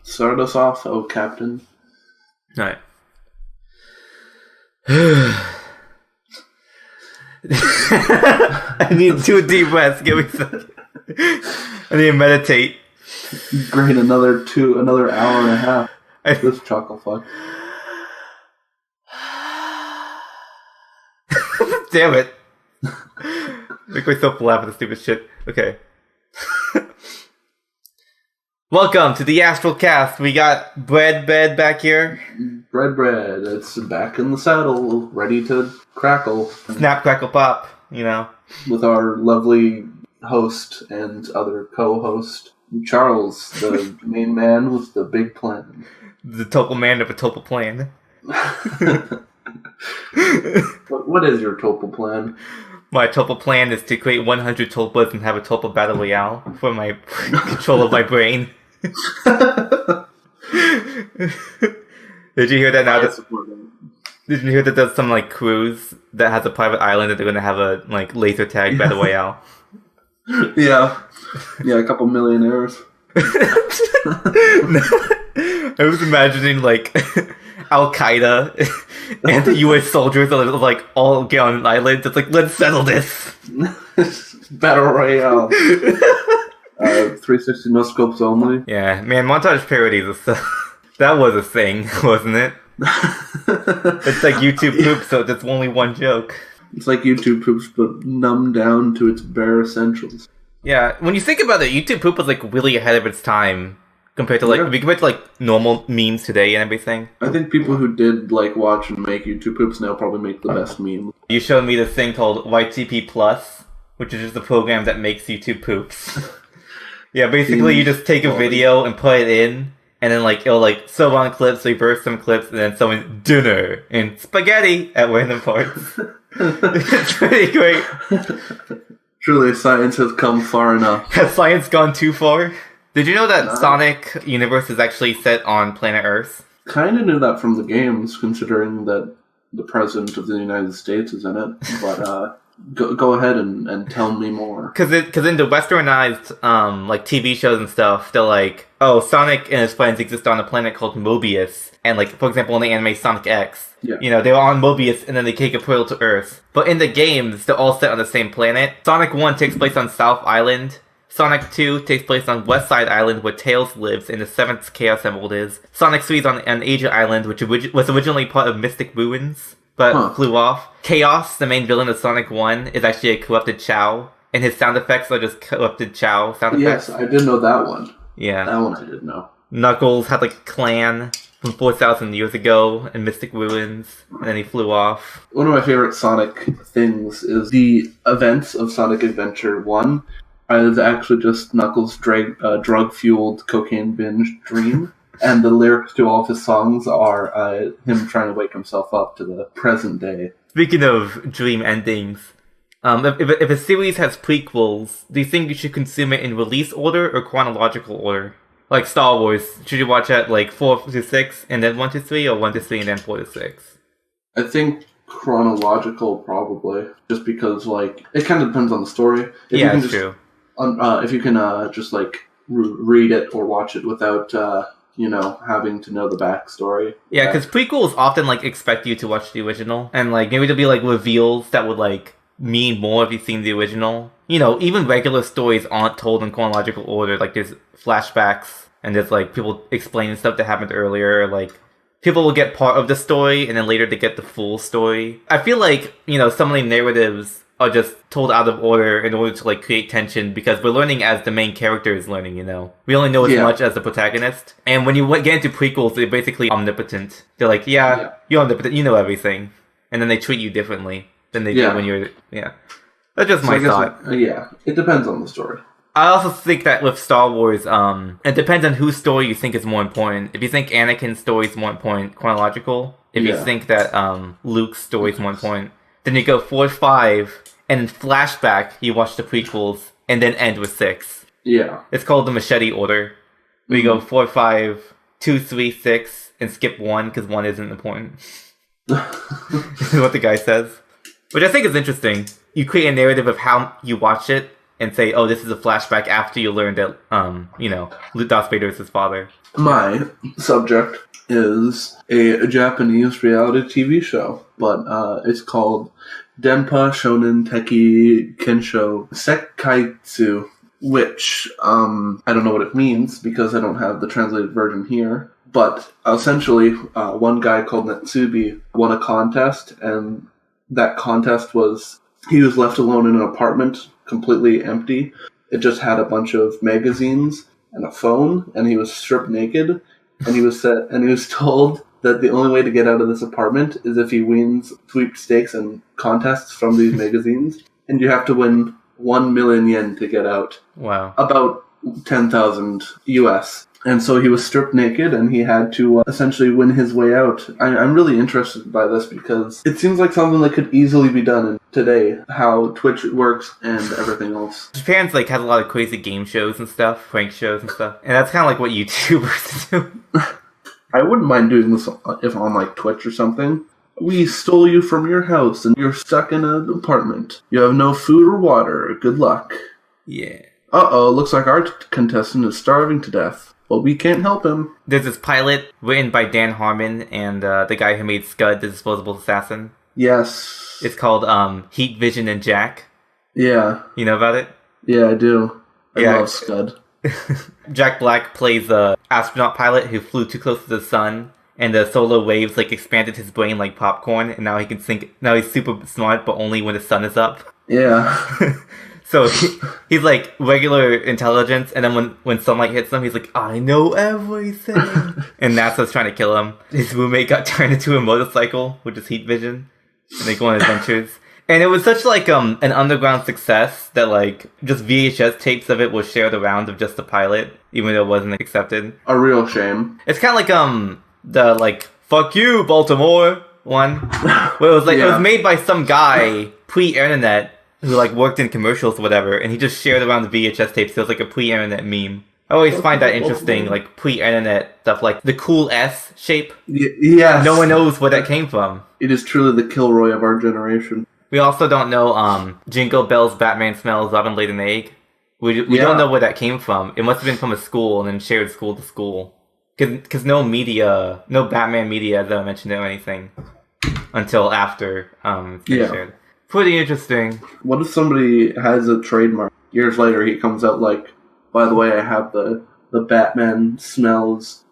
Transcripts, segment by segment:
Start us off, oh Captain. Alright. I need to do a deep breath. Give me a second. I need to meditate. Great, another hour and a half. This chocolate fuck. Damn it. Make myself laugh at the stupid shit. Okay. Welcome to the Astral Cast. We got Bread back here. Bread. It's back in the saddle, ready to crackle. Snap, crackle, pop, you know. With our lovely host and other co-host, Charles, the main man with the big plan. The total man of a total plan. What is your total plan? My total plan is to create 100 tulpas and have a tulpa battle royale for my control of my brain. Did you hear that now? Did you hear that there's some cruise that has a private island that they're gonna have a laser tag battle royale? Yeah, a couple millionaires. I was imagining Al Qaeda and the U.S. soldiers are all get on an island. It's let's settle this. Battle royale. 360 no scopes only. Yeah, man, montage parodies and stuff. That was a thing, wasn't it? It's like YouTube poop, so it's only one joke. It's like YouTube poops, but numbed down to its bare essentials. Yeah, when you think about it, YouTube poop was really ahead of its time compared to normal memes today and everything. I think people who did watch and make YouTube poops now probably make the best memes. You showed me this thing called YTP Plus, which is just a program that makes YouTube poops. Yeah, basically you just take a video and put it in, and then it'll sew on clips, reverse some clips, and then someone dinner and spaghetti at random parts. It's pretty great. Truly, science has come far enough. Has science gone too far? Did you know that Sonic universe is actually set on planet Earth? Kinda knew that from the games, considering that the president of the United States is in it, but Go ahead and tell me more. Because in the westernized TV shows and stuff, they're Sonic and his friends exist on a planet called Mobius, and for example in the anime Sonic X, they were on Mobius and then they take a portal to Earth. But in the games, they're all set on the same planet. Sonic 1 takes place on South Island. Sonic 2 takes place on West Side Island, where Tails lives, and the 7th Chaos Emerald is. Sonic 3 is on Asia Island, which was originally part of Mystic Ruins, but flew off. Chaos, the main villain of Sonic 1, is actually a corrupted Chao, and his sound effects are just corrupted Chao sound effects. Yes, I did know that one. Yeah. That one I did know. Knuckles had a clan from 4,000 years ago in Mystic Ruins, and then he flew off. One of my favorite Sonic things is the events of Sonic Adventure 1 is actually just Knuckles' drug-fueled cocaine binge dream. And the lyrics to all of his songs are him trying to wake himself up to the present day. Speaking of dream endings, if a series has prequels, do you think you should consume it in release order or chronological order? Like Star Wars, should you watch it 4 to 6 and then 1 to 3, or 1 to 3 and then 4 to 6? I think chronological, probably. Just because, it kind of depends on the story. That's true. If you can just, read it or watch it without... having to know the backstory. Yeah, because prequels often, expect you to watch the original. And, maybe there'll be, reveals that would, mean more if you've seen the original. Even regular stories aren't told in chronological order. There's flashbacks, and there's, people explaining stuff that happened earlier. People will get part of the story, and then later they get the full story. I feel some of the narratives are just told out of order in order to create tension, because we're learning as the main character is learning, We only know as much as the protagonist. And when you get into prequels, they're basically omnipotent. They're you're omnipotent, you know everything. And then they treat you differently than they do when you're... Yeah. That's just my thought. It depends on the story. I also think that with Star Wars, it depends on whose story you think is more important. If you think Anakin's story is more important, chronological. If you think that Luke's story is more important, then you go 4, 5... and in flashback, you watch the prequels, and then end with 6. Yeah. It's called the machete order. We go 4, 5, 2, 3, 6, and skip 1, because 1 isn't important. This is what the guy says. Which I think is interesting. You create a narrative of how you watch it, and say, oh, this is a flashback after you learn that, Darth Vader is his father. My subject is a Japanese reality TV show, but it's called Denpa Shonen Teki Kensho Sekkaitsu, which I don't know what it means because I don't have the translated version here. But essentially, one guy called Natsubi won a contest, and that contest was he was left alone in an apartment, completely empty. It just had a bunch of magazines and a phone, and he was stripped naked, and he was told that the only way to get out of this apartment is if he wins sweepstakes and contests from these magazines, and you have to win 1 million yen to get out. Wow. About 10,000 US. And so he was stripped naked, and he had to essentially win his way out. I'm really interested by this because it seems like something that could easily be done today, how Twitch works and everything else. Japan's like has a lot of crazy game shows and stuff, prank shows and stuff, and that's kind of like what YouTubers do. I wouldn't mind doing this if on like Twitch or something. We stole you from your house, and you're stuck in an apartment. You have no food or water. Good luck. Yeah. Uh-oh, looks like our contestant is starving to death. But we can't help him. There's this pilot written by Dan Harmon and the guy who made Scud, the Disposable Assassin. Yes. It's called Heat, Vision, and Jack. Yeah. You know about it? Yeah, I do. I love Scud. Jack Black plays a astronaut pilot who flew too close to the sun, and the solar waves like expanded his brain like popcorn, and now he can think. Now he's super smart, but only when the sun is up. Yeah. So he's like regular intelligence, and then when sunlight hits him, he's like, I know everything. And NASA's trying to kill him. His roommate got turned into a motorcycle, which is heat vision, and they go on adventures. And it was such like an underground success that like just VHS tapes of it were shared around of just the pilot, even though it wasn't accepted. A real shame. It's kind of like the like fuck you Baltimore one, where it was like it was made by some guy pre-internet who like worked in commercials or whatever, and he just shared around the VHS tapes. So it was like a pre-internet meme. I always find that interesting, like pre-internet stuff, like the cool S shape. Yes. No one knows where that came from. It is truly the Kilroy of our generation. We also don't know Jingle Bells Batman Smells Robin Laid an Egg. We don't know where that came from. It must have been from a school and then shared school to school. Because no Batman media has ever mentioned it or anything until after it's been shared. Pretty interesting. What if somebody has a trademark? Years later, he comes out like, by the way, I have the Batman Smells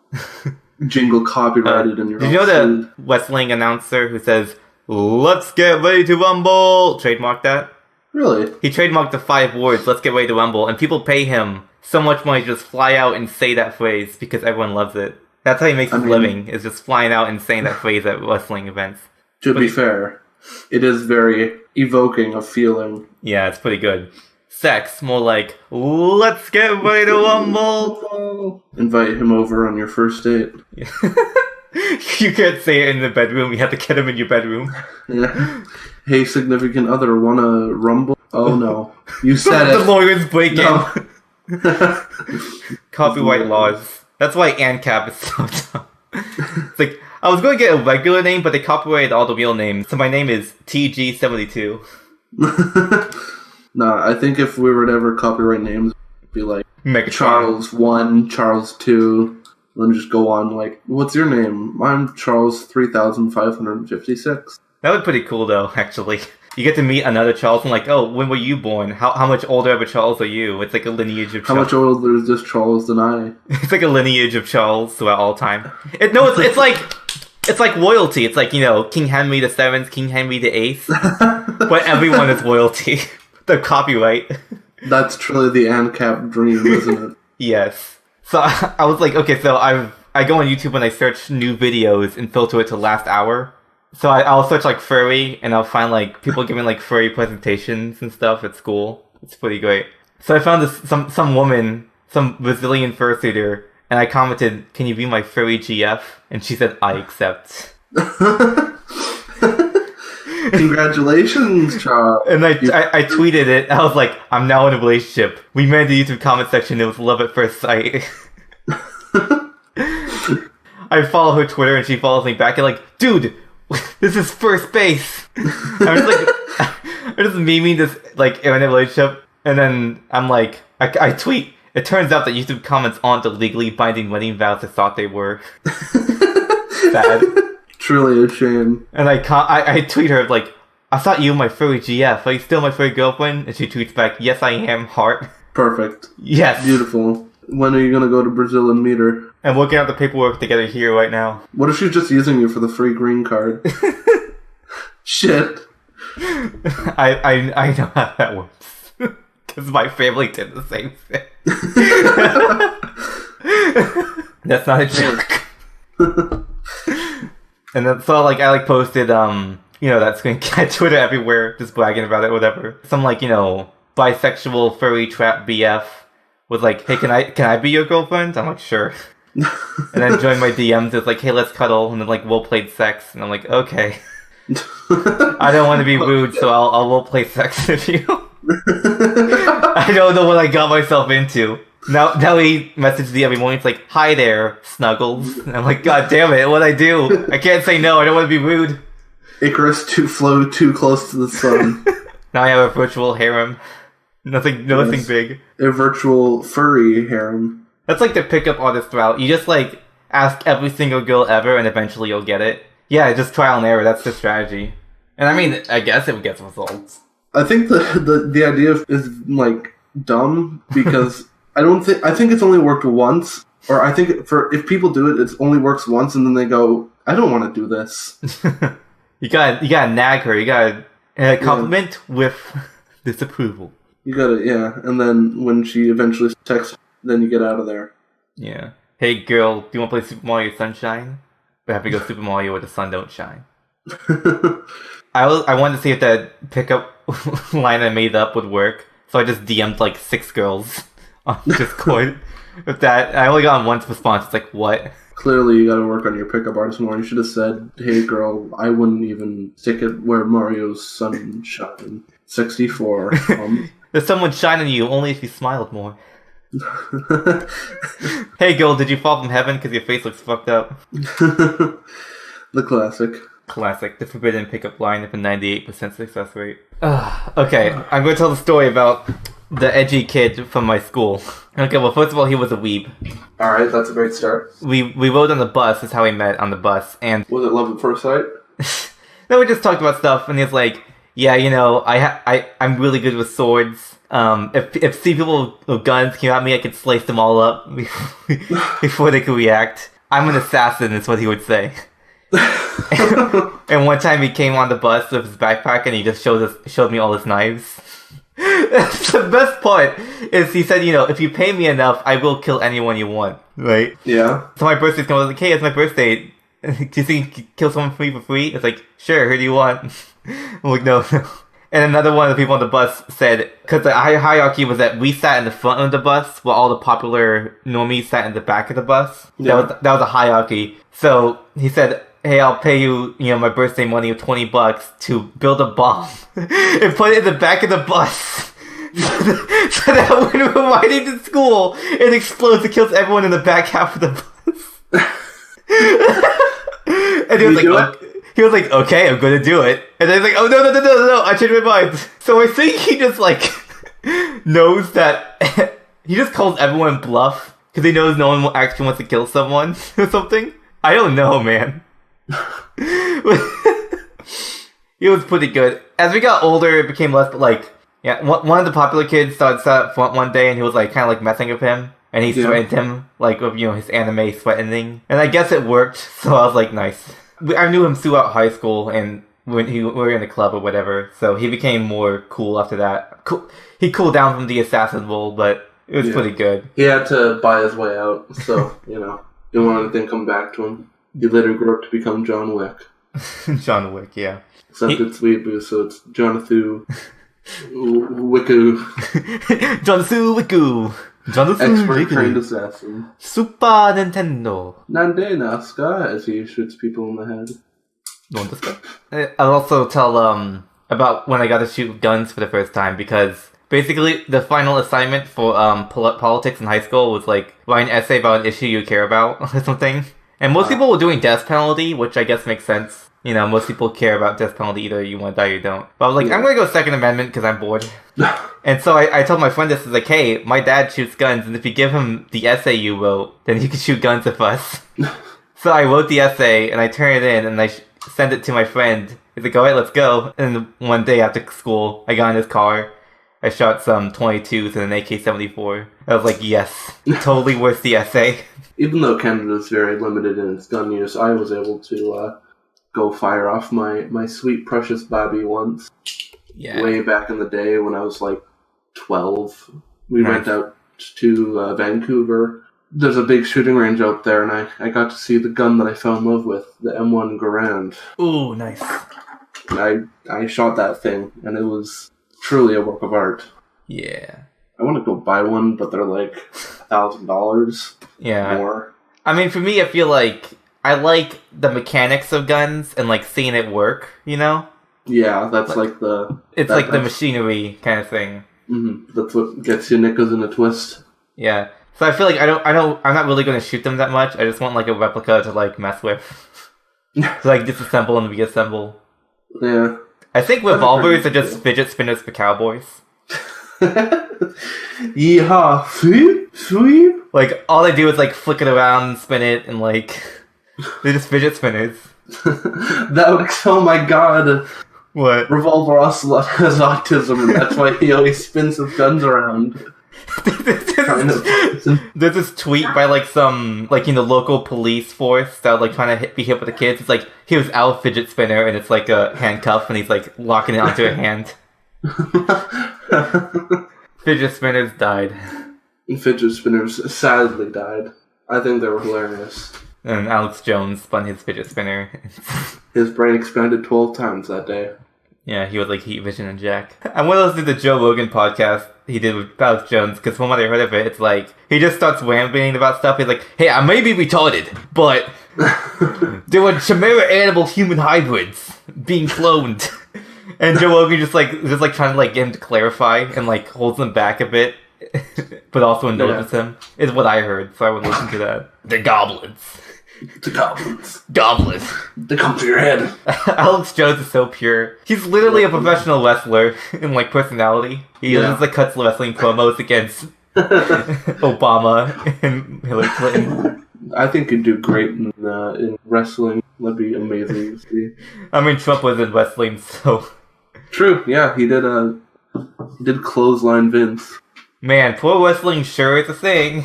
jingle copyrighted in your. Did you know the wrestling announcer who says, "Let's get ready to rumble"? Trademarked that. Really? He trademarked the 5 words, "Let's get ready to rumble," and people pay him so much money to just fly out and say that phrase because everyone loves it. That's how he makes his living, is just flying out and saying that phrase at wrestling events. To be fair, it is very evoking of feeling. Yeah, it's pretty good. Sex, more like, let's get ready to rumble. Invite him over on your first date. You can't say it in the bedroom, you have to get him in your bedroom. Yeah. Hey, significant other, wanna rumble? Oh no. You said it. The lawyers break No. in. Copyright laws. That's why ANCAP is so dumb. It's like, I was going to get a regular name, but they copyrighted all the real names. So my name is TG72. Nah, I think if we were to ever copyright names, it'd be like Megatron. Charles 1, Charles 2, then just go on like, what's your name? I'm Charles 3556. That would be pretty cool though, actually. You get to meet another Charles and like, oh, when were you born? How much older of a Charles are you? It's like a lineage of Charles. How much older is this Charles than I? It's like a lineage of Charles throughout all time. It's like royalty. It's like, King Henry VII, King Henry VIII. But everyone is royalty. The copyright. That's truly the ANCAP dream, isn't it? Yes. So I was like, okay, so I go on YouTube and I search new videos and filter it to last hour. So I'll search like furry and I'll find like people giving like furry presentations and stuff at school. It's pretty great. So I found this some woman, some Brazilian fursuiter, and I commented, "Can you be my furry GF?" And she said, "I accept." Congratulations, Charles. And I tweeted it. I was like, "I'm now in a relationship." We made the YouTube comment section. It was love at first sight. I follow her Twitter and she follows me back and like, dude, this is first base. I'm just memeing this like in a relationship. And then I'm like, I tweet, it turns out that YouTube comments aren't the legally binding wedding vows I thought they were. Sad. Truly a shame. And I tweet her, like, I thought you were my furry GF. Are you still my furry girlfriend? And she tweets back, yes, I am, heart. Perfect. Yes. Beautiful. When are you going to go to Brazil and meet her? I'm working out the paperwork to get her here right now. What if she's just using you for the free green card? Shit. I know how that works. Because my family did the same thing. That's not a joke. And then, so, like, I, like, posted, that screen cat Twitter everywhere, just bragging about it, whatever. Some, like, bisexual furry trap BF was like, hey, can I be your girlfriend? I'm like, sure. And then joined my DMs, it's like, hey, let's cuddle, and then, like, we'll play sex, and I'm like, okay. I don't want to be rude, so I'll we'll play sex with you. I don't know what I got myself into. Now he messages me every morning. It's like, hi there, Snuggles. And I'm like, God damn it, what'd I do? I can't say no. I don't want to be rude. Icarus to flow too close to the sun. Now I have a virtual harem. Nothing big. A virtual furry harem. That's like the pickup artist route. You just like ask every single girl ever, and eventually you'll get it. Yeah, just trial and error. That's the strategy. And I mean, I guess it gets results. I think the idea is like dumb because I think it's only worked once, or I think if people do it, it only works once, and then they go, I don't want to do this. You gotta nag her. You gotta compliment with disapproval. You gotta, and then when she eventually texts, then you get out of there. Yeah. Hey girl, do you want to play Super Mario Sunshine? We have to go Super Mario where the sun don't shine. I wanted to see if that pickup line I made up would work, so I just DM'd like 6 girls on Discord with that. I only got one response. It's like, what? Clearly, you gotta work on your pickup artist more. You should have said, hey girl, I wouldn't even stick it where Mario's sunshine. 64. There's someone shining you only if you smiled more. Hey girl, did you fall from heaven because your face looks fucked up? The classic. Classic. The forbidden pickup line with a 98% success rate. Okay, I'm going to tell the story about the edgy kid from my school. Okay, well, first of all, he was a weeb. Alright, that's a great start. We rode on the bus, is how we met on the bus, and... Was it love at first sight? No, we just talked about stuff, and he's like, yeah, I'm really good with swords. If see people with guns came at me, I could slice them all up before they could react. I'm an assassin, is what he would say. And one time he came on the bus with his backpack and he just showed me all his knives. The best part is he said, if you pay me enough, I will kill anyone you want, right? Yeah. So my birthday's coming, I was like, hey, it's my birthday. Do you think you could kill someone for free? It's like, sure, who do you want? I'm like, no. And another one of the people on the bus said, because the hierarchy was that we sat in the front of the bus while all the popular normies sat in the back of the bus. Yeah. That was a hierarchy. So he said, hey, I'll pay you, my birthday money of $20 to build a bomb and put it in the back of the bus. So that when we're riding to school, it explodes and kills everyone in the back half of the bus. And he was like, okay, I'm gonna do it. And then he's like, oh, no, I changed my mind. So I think he just, knows that... he just calls everyone bluff because he knows no one actually wants to kill someone or something. I don't know, man. He was pretty good. As we got older, it became less, one of the popular kids sat up front one day and he was, kind of, messing with him. And he threatened him, with, his anime threatening. And I guess it worked, so I was like, nice. I knew him throughout high school, and when we were in the club or whatever, so he became more cool after that. He cooled down from the assassin role, but it was pretty good. He had to buy his way out, so, didn't want anything come back to him. He later grew up to become John Wick. John Wick, yeah. Except it's Weeaboo, so it's Jonathan Wiku. Jonathan Wiku. Expert trained assassin. Super Nintendo. Nande Naska, as he shoots people in the head. I'll also tell about when I got to shoot guns for the first time, because basically the final assignment for politics in high school was write an essay about an issue you care about or something. And most people were doing death penalty, which I guess makes sense. Most people care about death penalty either you want to die or you don't. But I was like, I'm going to go Second Amendment because I'm bored. And so I told my friend this, is like, hey, my dad shoots guns, and if you give him the essay you wrote, then he can shoot guns with us. So I wrote the essay, and I turned it in, and I sent it to my friend. He's like, alright, let's go. And one day after school, I got in his car, I shot some 22s and an AK-74. I was like, yes, totally worth the essay. Even though Canada is very limited in its gun use, I was able to go fire off my sweet precious Bobby once. Yeah. Way back in the day when I was like 12. We went out to Vancouver. There's a big shooting range out there, and I got to see the gun that I fell in love with, the M1 Garand. Ooh, nice. I shot that thing, and it was truly a work of art. Yeah. I want to go buy one, but they're like $1,000 more. I mean, for me, I feel like I like the mechanics of guns and like seeing it work, Yeah, that's like the... It's like the machinery kind of thing. Mm-hmm. That's what gets you knickers in a twist. Yeah. So I feel like I'm not really going to shoot them that much. I just want like a replica to like mess with. To like disassemble and reassemble. Yeah. I think revolvers are just fidget spinners for cowboys. Yeehaw! Sweep! Sweep! Like, all they do is like flick it around, spin it, and like... They're just fidget spinners. Oh my god! What? Revolver Ocelot has autism, and that's why he always spins his guns around. There's this tweet by like some local police force that like trying to be hit with the kids. It's like, here's our fidget spinner, and it's like a handcuff, and he's like locking it onto a hand. Fidget spinners died. Fidget spinners sadly died. I think they were hilarious. And Alex Jones spun his fidget spinner. His brain expanded 12 times that day. Yeah, he was like Heat Vision and Jack. I want to listen to the Joe Rogan podcast he did with Alex Jones, because from what I heard of it, it's like, he just starts rambling about stuff. He's like, hey, I may be retarded, but there were chimera animal human hybrids being cloned. And Joe Rogan just trying to like get him to clarify and like holds him back a bit, but also indulges him, is what I heard, so I would listen to that. The goblins. The goblins. Goblins. They come to your head. Alex Jones is so pure. He's literally a professional wrestler in like personality. He just like cuts wrestling promos against Obama and Hillary Clinton. I think he'd do great in wrestling. That'd be amazing to see. I mean, Trump was in wrestling, so... True, yeah, he did clothesline Vince. Man, pro wrestling sure is a thing.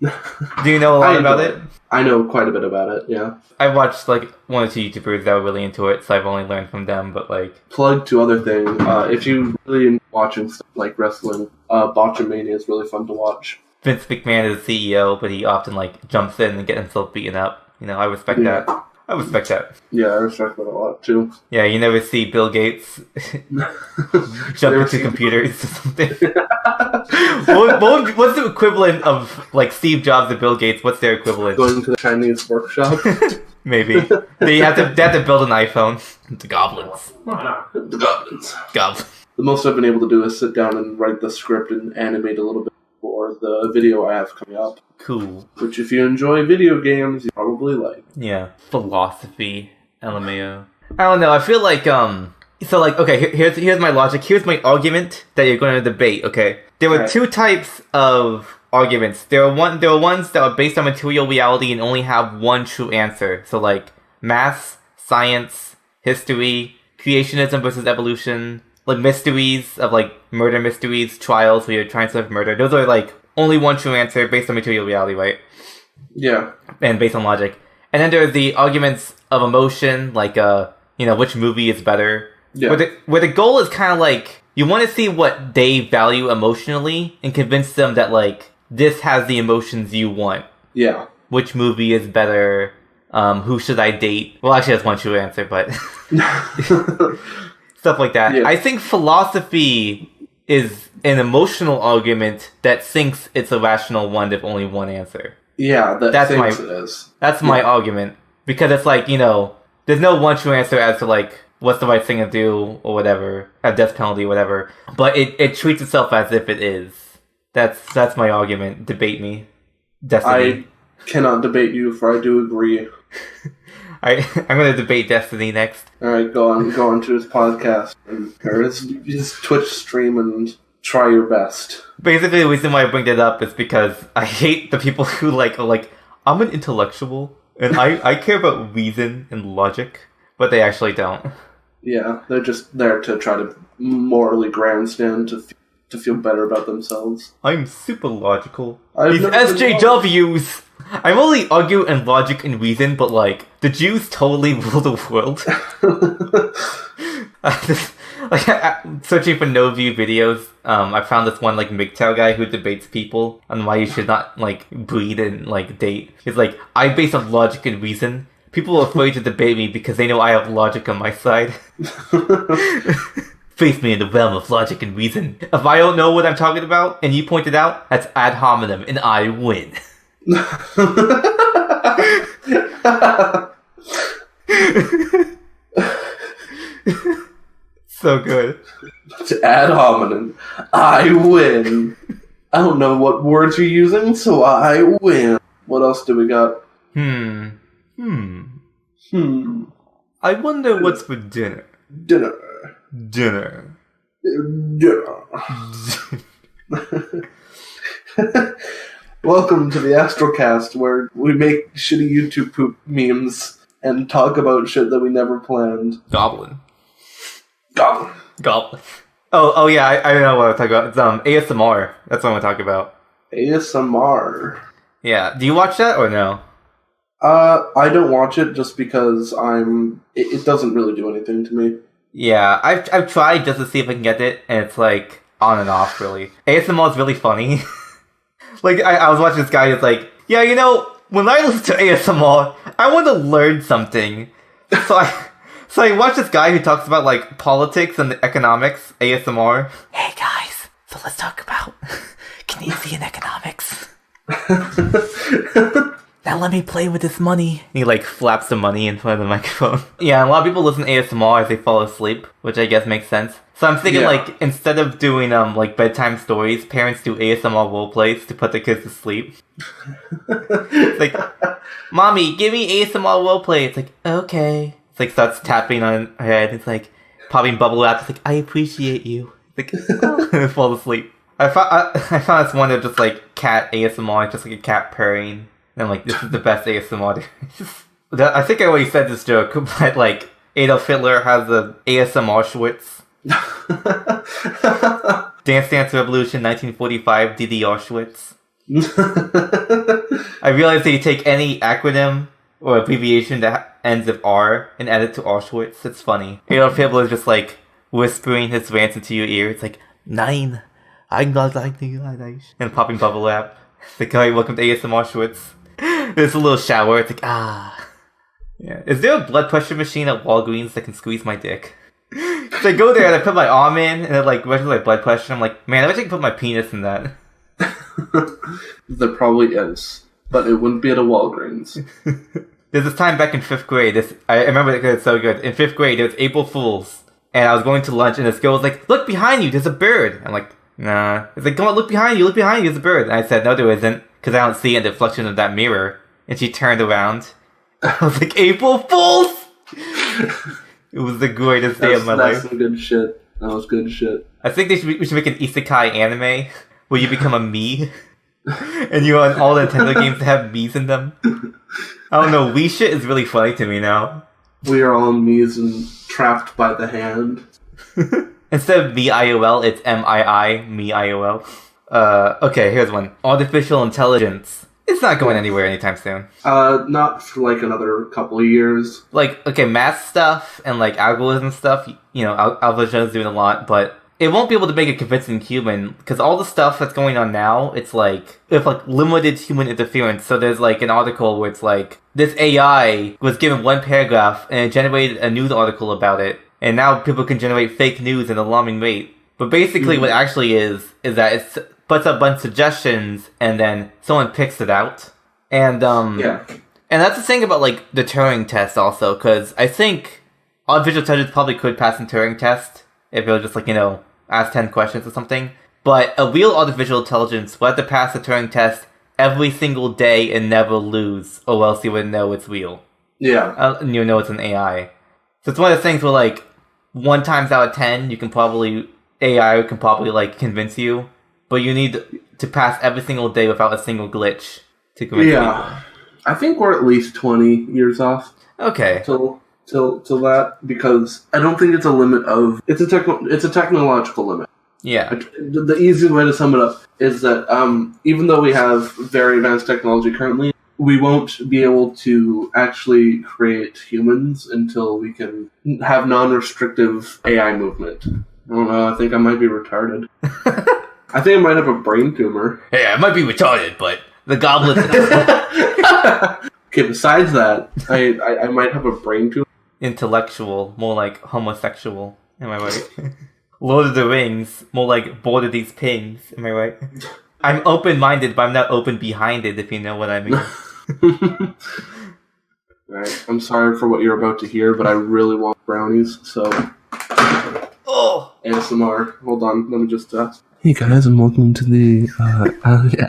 Do you know a lot about it? I know quite a bit about it, yeah. I watched like one or two YouTubers that were really into it, so I've only learned from them, but like... Plug to other thing, if you really enjoy watching stuff like wrestling, Botchamania is really fun to watch. Vince McMahon is the CEO, but he often like jumps in and gets himself beaten up. I respect that. I respect that. Yeah, I respect that a lot too. Yeah, you never see Bill Gates jump into computers or something. What's the equivalent of like Steve Jobs and Bill Gates? What's their equivalent? Going to the Chinese workshop. Maybe they have to build an iPhone. The goblins. The goblins. Goblins. The most I've been able to do is sit down and write the script and animate a little bit for the video I have coming up. Cool. Which, if you enjoy video games, you probably like. Yeah. Philosophy, LMAO. I don't know. I feel like So like, okay, here's my logic. Here's my argument that you're going to debate. Okay, there were two types of arguments. There were ones that are based on material reality and only have one true answer. So like math, science, history, creationism versus evolution, like mysteries of like murder mysteries, trials where you're trying to solve murder. Those are like only one true answer based on material reality, right? Yeah. And based on logic. And then there's the arguments of emotion, like which movie is better. Yeah. Where the goal is kind of like, you want to see what they value emotionally and convince them that, like, this has the emotions you want. Yeah. Which movie is better? Who should I date? Well, actually, that's one true answer, but... Stuff like that. Yeah. I think philosophy is an emotional argument that thinks it's a rational one if only one answer. Yeah, it is. That's my argument. Because it's like, there's no one true answer as to, like, what's the right thing to do, or whatever, a death penalty, whatever. But it treats itself as if it is. That's my argument. Debate me. Destiny. I cannot debate you, for I do agree. I'm gonna debate Destiny next. Alright, go on to his podcast, or his Twitch stream, and try your best. Basically, the reason why I bring that up is because I hate the people who are like, I'm an intellectual, and I care about reason and logic, but they actually don't. Yeah, they're just there to try to morally grandstand to feel better about themselves. I'm super logical. These SJWs! I'm only argue and logic and reason, but like, the Jews totally rule the world. Searching for no-view videos, I found this one like MGTOW guy who debates people on why you should not like breed and like date. He's like, I base on logic and reason. People are afraid to debate me because they know I have logic on my side. Face me in the realm of logic and reason. If I don't know what I'm talking about, and you point it out, that's ad hominem, and I win. So good. It's ad hominem. I win. I don't know what words you're using, so I win. What else do we got? I wonder what's for dinner. Dinner. Welcome to the Astrocast, where we make shitty YouTube poop memes and talk about shit that we never planned. Goblin. Oh yeah, I know what I'm talking about. It's ASMR. That's what I'm talking about. ASMR. Yeah. Do you watch that or no? I don't watch it just because it doesn't really do anything to me. Yeah, I've tried just to see if I can get it, and it's like on and off, really. ASMR is really funny. Like, I was watching this guy who's like, yeah, you know, when I listen to ASMR, I want to learn something. So I watched this guy who talks about, like, politics and economics, ASMR. Hey, guys, so let's talk about Canadian economics. Now let me play with this money. And he, like, flaps the money in front of the microphone. Yeah, a lot of people listen to ASMR as they fall asleep, which I guess makes sense. So I'm thinking, like, instead of doing, like, bedtime stories, parents do ASMR roleplays to put their kids to sleep. It's like, Mommy, give me ASMR roleplay. It's like, okay. It's like, starts tapping on her head. It's like, popping bubble wrap. It's like, I appreciate you. It's like, and fall asleep. I found this one of just, like, cat ASMR, just like a cat purring. And I'm like, this is the best ASMR. I think I already said this joke, but, like, Adolf Hitler has a ASMR Auschwitz. Dance Dance Revolution 1945 DDR Auschwitz. I realized that you take any acronym or abbreviation that ends with R and add it to Auschwitz. It's funny. Adolf Hitler is just like whispering his rants into your ear. It's like, Nein, I'm not like the Irish. And popping bubble wrap. It's like, hi, welcome to ASMR Auschwitz. There's a little shower. It's like, ah. Yeah. Is there a blood pressure machine at Walgreens that can squeeze my dick? So I go there and I put my arm in and it like measures my blood pressure. I'm like, man, I wish I could put my penis in that. There probably is, but it wouldn't be at a Walgreens. There's this time back in 5th grade. I remember it because it's so good. In 5th grade, it was April Fool's. And I was going to lunch and this girl was like, look behind you, there's a bird. I'm like, nah. It's like, come on, look behind you, there's a bird. And I said, no, there isn't, because I don't see it in the reflection of that mirror. And she turned around. I was like, April Fool's! It was the greatest day of my life. That's some good shit. That was good shit. I think we should make an isekai anime where you become a Mii. And you want all the Nintendo games to have Miis in them. I don't know, Wii shit is really funny to me now. We are all Miis and trapped by the hand. Instead of MiIOL, it's MII, MiIOL. Okay, here's one. Artificial intelligence. It's not going anywhere anytime soon. Not for like another couple of years. Like, okay, math stuff and like algorithm stuff, you know, AlphaGo is doing a lot, but it won't be able to make a convincing human, because all the stuff that's going on now, it's like, with like limited human interference. So there's like an article where it's like, this AI was given one paragraph and it generated a news article about it, and now people can generate fake news at an alarming rate. But basically what actually is that it's puts up a bunch of suggestions, and then someone picks it out. And, and that's the thing about, like, the Turing test also, because I think artificial intelligence probably could pass a Turing test if it was just, like, you know, ask 10 questions or something. But a real artificial intelligence will have to pass the Turing test every single day and never lose, or else you wouldn't know it's real. Yeah. And you know it's an AI. So it's one of the things where, like, 1 times out of 10, AI can probably, like, convince you, but you need to pass every single day without a single glitch to convince people. I think we're at least 20 years off. Okay. Till that, because I don't think it's a limit of... It's a technological limit. Yeah. The easiest way to sum it up is that even though we have very advanced technology currently, we won't be able to actually create humans until we can have non-restrictive AI movement. I don't know, I think I might be retarded. I think I might have a brain tumor. Hey, I might be retarded, but the goblins... Okay, besides that, I might have a brain tumor. Intellectual, more like homosexual. Am I right? Lord of the Rings, more like bored of these pings. Am I right? I'm open-minded, but I'm not open-behinded, if you know what I mean. Alright, I'm sorry for what you're about to hear, but I really want brownies, so... Oh! ASMR. Hold on, let me just... Hey guys, and welcome to the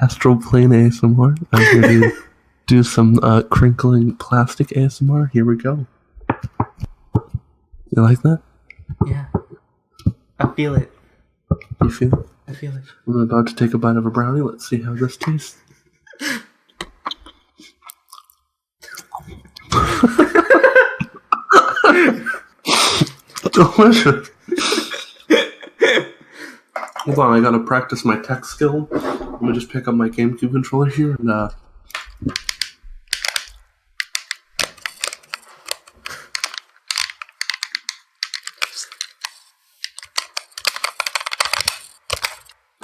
Astral Plane ASMR. I'm here to do some crinkling plastic ASMR. Here we go. You like that? Yeah. I feel it. You feel it? I feel it. I'm about to take a bite of a brownie. Let's see how this tastes. Delicious. Hold on, I gotta practice my tech skill. I'm gonna just pick up my GameCube controller here and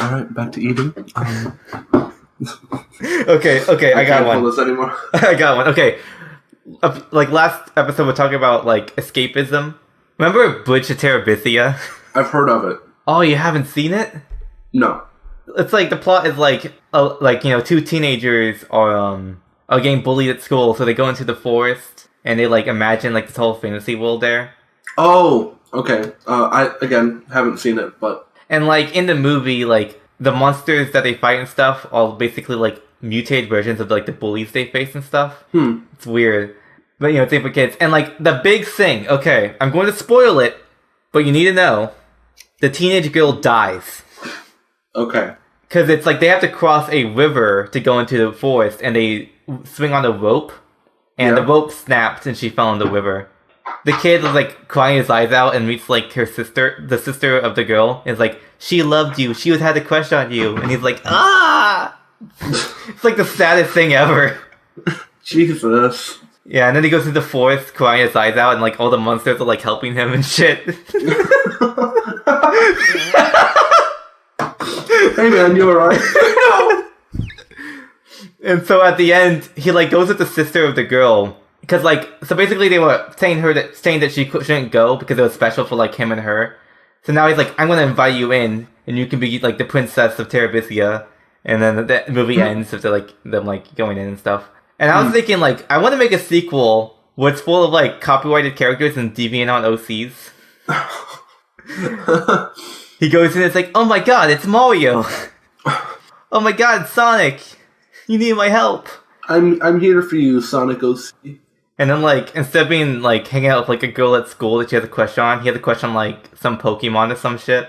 Alright, back to eating. Okay, I got one. Can't pull this anymore. I got one. Okay. Like last episode, we're talking about like escapism. Remember Bridge to Terabithia? I've heard of it. Oh, you haven't seen it? No. It's like the plot is like two teenagers are getting bullied at school, so they go into the forest and they like imagine like this whole fantasy world there. Oh, okay. I again haven't seen it, but and like in the movie, like the monsters that they fight and stuff are basically like mutated versions of like the bullies they face and stuff. It's weird, but it's aimed for kids. And like the big thing. Okay, I'm going to spoil it, but you need to know. The teenage girl dies. Okay. Because it's like they have to cross a river to go into the forest, and they swing on a rope, and the rope snapped, and she fell in the river. The kid was like crying his eyes out, and meets like her sister, the sister of the girl, is like, she loved you, she had a crush on you, and he's like, ah! It's like the saddest thing ever. Jesus. Yeah, and then he goes to the forest, crying his eyes out, and like all the monsters are like helping him and shit. Hey man, you alright? No. And so at the end, he like goes with the sister of the girl, because like so basically they were saying that she shouldn't go because it was special for like him and her. So now he's like, I'm gonna invite you in, and you can be like the princess of Terabithia. And then the movie ends with them like going in and stuff. And I was thinking like, I want to make a sequel where it's full of like copyrighted characters and DeviantArt OCs. He goes in and it's like, oh my god, it's Mario! Oh my god, Sonic! You need my help! I'm here for you, Sonic OC. And then like, instead of being like hanging out with like a girl at school that she has a crush on, he has a crush on like some Pokemon or some shit.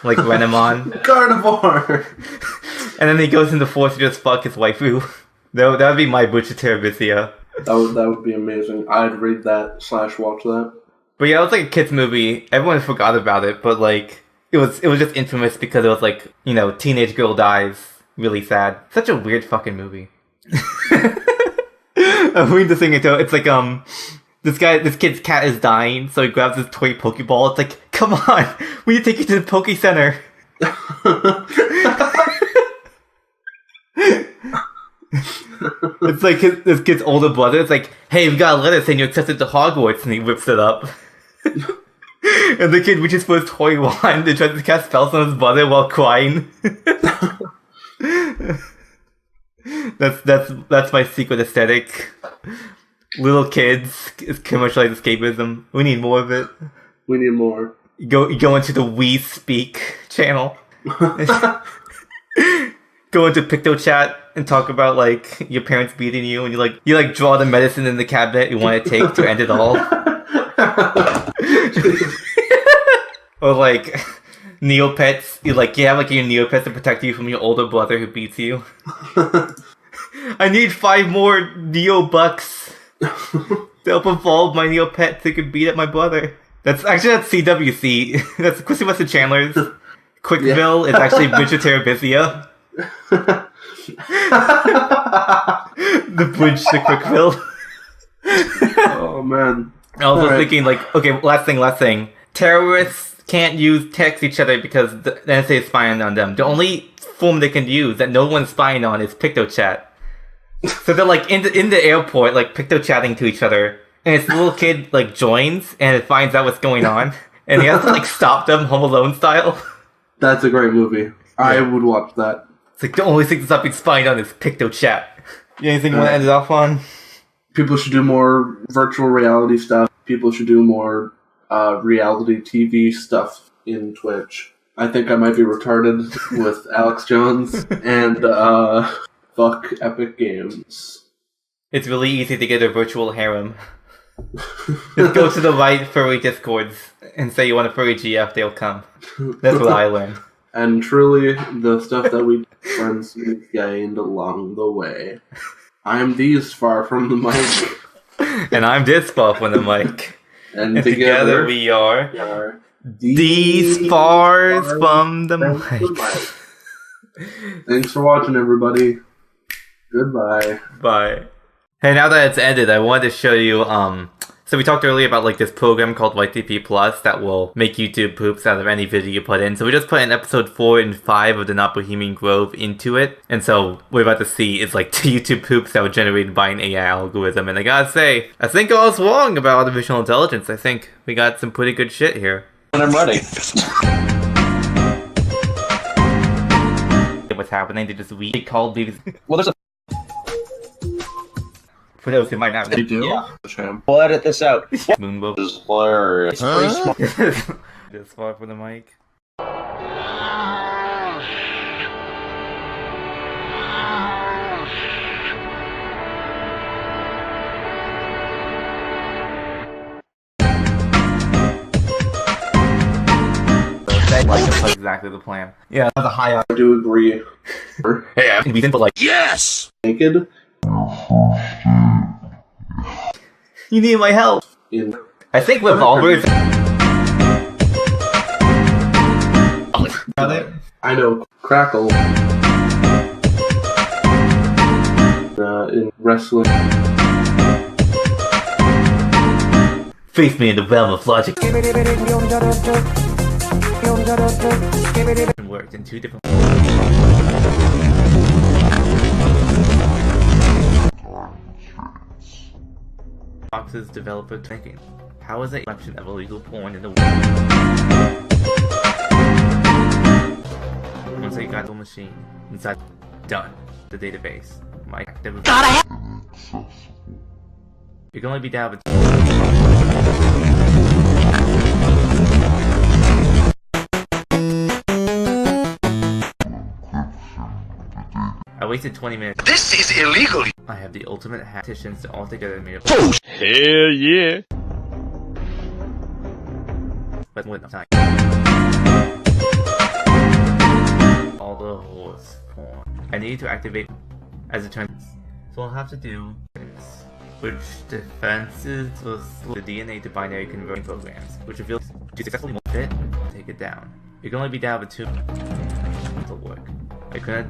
Like Renamon. Carnivore! And then he goes into the forest to just fuck his waifu. That would be my Butcher Terabithia. That would be amazing. I'd read that / watch that. But yeah, it was like a kid's movie. Everyone forgot about it, but like it was just infamous because it was like, teenage girl dies. Really sad. Such a weird fucking movie. I'm reading this thing into it. It's like this kid's cat is dying, so he grabs his toy Pokeball. It's like, come on, we need to take you to the Poke Center. It's like this kid's older brother. It's like, hey, we got a letter saying you accepted to Hogwarts, and he whips it up. And the kid reaches for his toy wand and tries to cast spells on his brother while crying. That's my secret aesthetic. Little kids, commercialized escapism. We need more of it. We need more. You go into the We Speak channel. go into PictoChat and talk about like your parents beating you, and you like draw the medicine in the cabinet you want to take to end it all. Or like Neopets, you have like your Neopets to protect you from your older brother who beats you. I need 5 more Neobucks to help evolve my Neopet so you can beat up my brother. That's CWC. That's Chrissy Weston Chandler's. Quickville is actually Bridge to Terabithia. The bridge to Quickville. Oh man. I was thinking like, okay, last thing. Terrorists can't text each other because the NSA is spying on them. The only form they can use that no one's spying on is PictoChat. So they're like in the airport, like PictoChatting to each other, and this little kid like joins and it finds out what's going on, and he has to like stop them, Home Alone style. That's a great movie. Yeah. I would watch that. It's like the only thing that's not being spying on is PictoChat. You anything you want to end it off on? People should do more virtual reality stuff. People should do more reality TV stuff in Twitch. I think I might be retarded with Alex Jones and fuck Epic Games. It's really easy to get a virtual harem. Just go to the right furry discords and say you want a furry GF, they'll come. That's what I learned. And truly, the stuff that we friends gained along the way. I'm these far from the mic. And I'm this far from the mic. And together we are these far from the mic. Thanks for watching, everybody. Goodbye. Bye. Hey, now that it's ended, I wanted to show you, so we talked earlier about like this program called YTP Plus that will make YouTube poops out of any video you put in. So we just put in episode 4 and 5 of the Not Bohemian Grove into it. And so what we're about to see is like 2 YouTube poops that were generated by an AI algorithm. And I gotta say, I think I was wrong about artificial intelligence. I think we got some pretty good shit here. When I'm ready. What's happening? They just recalled babies. Well, there's a... For those who might not know. They do? Yeah. We'll edit this out. Moonbow. This is hilarious. This far from the mic. That's exactly the plan. Yeah, the high I do agree. Hey, I'm gonna be simple like Yes! Naked? You need my help. I think revolvers. Got it? I know. Crackle. In wrestling. Face me in the realm of logic. It worked in 2 different. Fox's developer thinking, how is a collection of illegal porn in the world? Once I got the machine inside, done. The database. My active. You can only be down with. I wasted 20 minutes. This is illegal! I have the ultimate petitions to all together made up. Oh, hell yeah! But with no time. All the horse porn. I need to activate as it turns. So I'll have to do is which defenses will slow the DNA to binary converting programs, which reveals to successfully fit, take it down. You can only be down with 2 to work. I couldn't